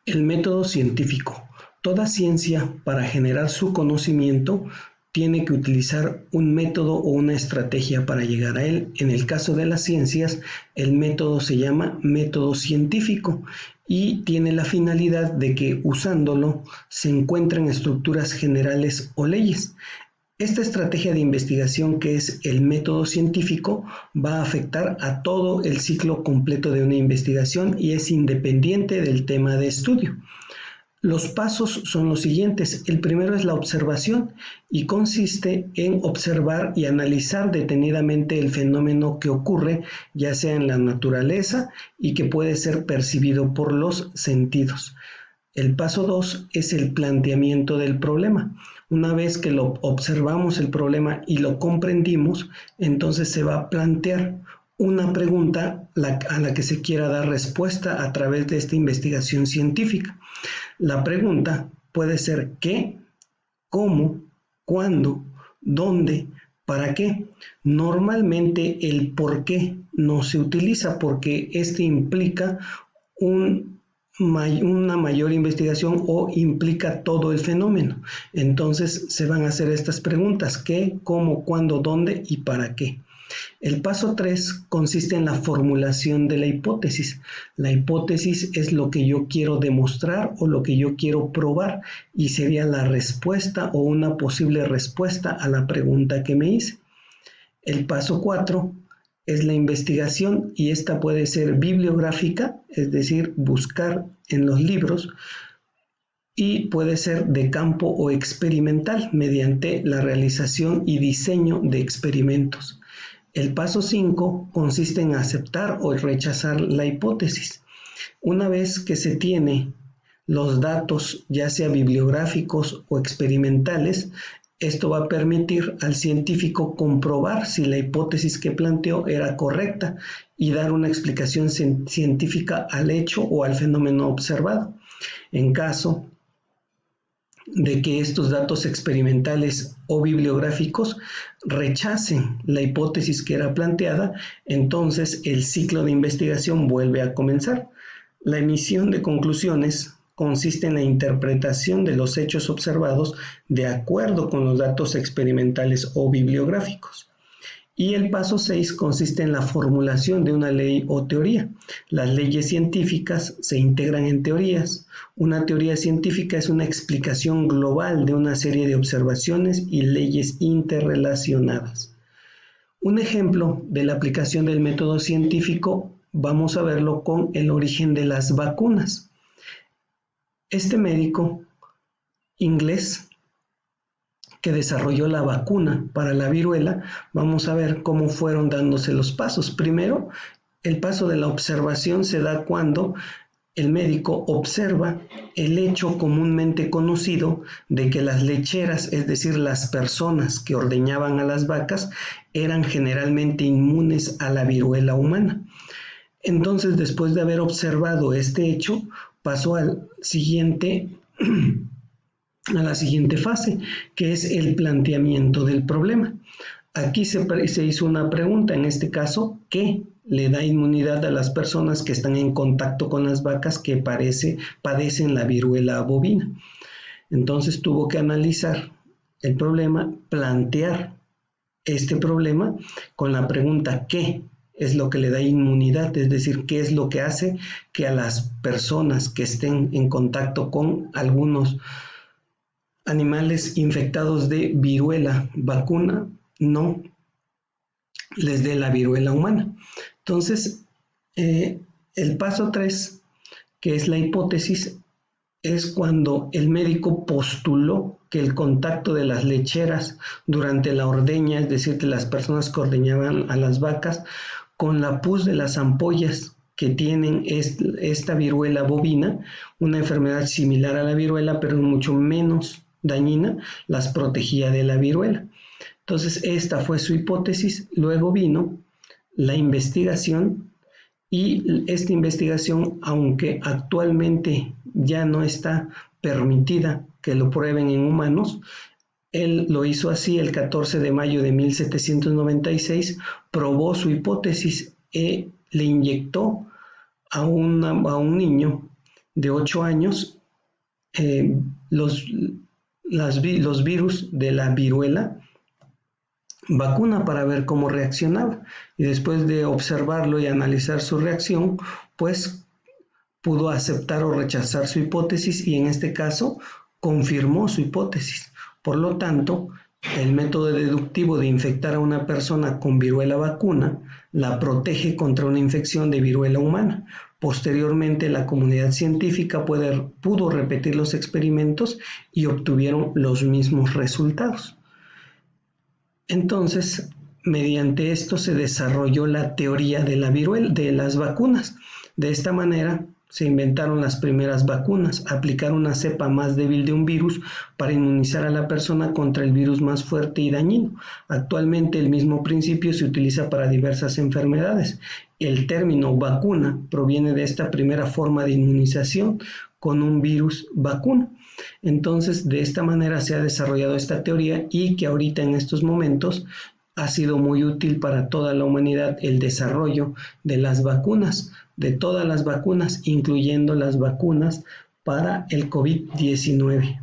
El método científico. Toda ciencia, para generar su conocimiento, tiene que utilizar un método o una estrategia para llegar a él. En el caso de las ciencias, el método se llama método científico y tiene la finalidad de que usándolo se encuentren estructuras generales o leyes. Esta estrategia de investigación, que es el método científico, va a afectar a todo el ciclo completo de una investigación y es independiente del tema de estudio. Los pasos son los siguientes. El primero es la observación y consiste en observar y analizar detenidamente el fenómeno que ocurre, ya sea en la naturaleza y que puede ser percibido por los sentidos. El paso 2 es el planteamiento del problema. Una vez que lo observamos el problema y lo comprendimos, entonces se va a plantear una pregunta a la que se quiera dar respuesta a través de esta investigación científica. La pregunta puede ser ¿qué?, ¿cómo?, ¿cuándo?, ¿dónde?, ¿para qué? Normalmente el por qué no se utiliza porque este implica una mayor investigación o implica todo el fenómeno. Entonces se van a hacer estas preguntas: ¿qué?, ¿cómo?, ¿cuándo?, ¿dónde? Y ¿para qué? El paso 3 consiste en la formulación de la hipótesis. La hipótesis es lo que yo quiero demostrar o lo que yo quiero probar y sería la respuesta o una posible respuesta a la pregunta que me hice. El paso 4 es la investigación y esta puede ser bibliográfica, es decir, buscar en los libros, y puede ser de campo o experimental mediante la realización y diseño de experimentos. El paso 5 consiste en aceptar o rechazar la hipótesis. Una vez que se tiene los datos, ya sea bibliográficos o experimentales, esto va a permitir al científico comprobar si la hipótesis que planteó era correcta y dar una explicación científica al hecho o al fenómeno observado. En caso de que estos datos experimentales o bibliográficos rechacen la hipótesis que era planteada, entonces el ciclo de investigación vuelve a comenzar. La emisión de conclusiones consiste en la interpretación de los hechos observados de acuerdo con los datos experimentales o bibliográficos. Y el paso 6 consiste en la formulación de una ley o teoría. Las leyes científicas se integran en teorías. Una teoría científica es una explicación global de una serie de observaciones y leyes interrelacionadas. Un ejemplo de la aplicación del método científico vamos a verlo con el origen de las vacunas. Este médico inglés que desarrolló la vacuna para la viruela, vamos a ver cómo fueron dándose los pasos. Primero, el paso de la observación se da cuando el médico observa el hecho comúnmente conocido de que las lecheras, es decir, las personas que ordeñaban a las vacas, eran generalmente inmunes a la viruela humana. Entonces, después de haber observado este hecho, pasó a la siguiente fase, que es el planteamiento del problema. Aquí se hizo una pregunta, en este caso, ¿qué le da inmunidad a las personas que están en contacto con las vacas que padecen la viruela bovina? Entonces tuvo que analizar el problema, plantear este problema con la pregunta ¿qué es lo que le da inmunidad? Es decir, ¿qué es lo que hace que a las personas que estén en contacto con algunos animales infectados de viruela vacuna no les dé la viruela humana? Entonces, el paso 3, que es la hipótesis, es cuando el médico postuló que el contacto de las lecheras durante la ordeña, es decir, de las personas que ordeñaban a las vacas, con la pus de las ampollas que tienen esta viruela bovina, una enfermedad similar a la viruela, pero mucho menos dañina, las protegía de la viruela. Entonces, esta fue su hipótesis. Luego vino la investigación y esta investigación, aunque actualmente ya no está permitida que lo prueben en humanos, él lo hizo así el 14 de mayo de 1796, probó su hipótesis y le inyectó a un niño de 8 años los virus de la viruela vacuna para ver cómo reaccionaba. Y después de observarlo y analizar su reacción, pues pudo aceptar o rechazar su hipótesis y en este caso confirmó su hipótesis. Por lo tanto, el método deductivo de infectar a una persona con viruela vacuna la protege contra una infección de viruela humana. Posteriormente, la comunidad científica pudo repetir los experimentos y obtuvieron los mismos resultados. Entonces, mediante esto se desarrolló la teoría de la viruela, de las vacunas. De esta manera, se inventaron las primeras vacunas, aplicar una cepa más débil de un virus para inmunizar a la persona contra el virus más fuerte y dañino. Actualmente el mismo principio se utiliza para diversas enfermedades. El término vacuna proviene de esta primera forma de inmunización con un virus vacuna. Entonces, de esta manera se ha desarrollado esta teoría y que ahorita en estos momentos ha sido muy útil para toda la humanidad el desarrollo de las vacunas, de todas las vacunas, incluyendo las vacunas para el COVID-19.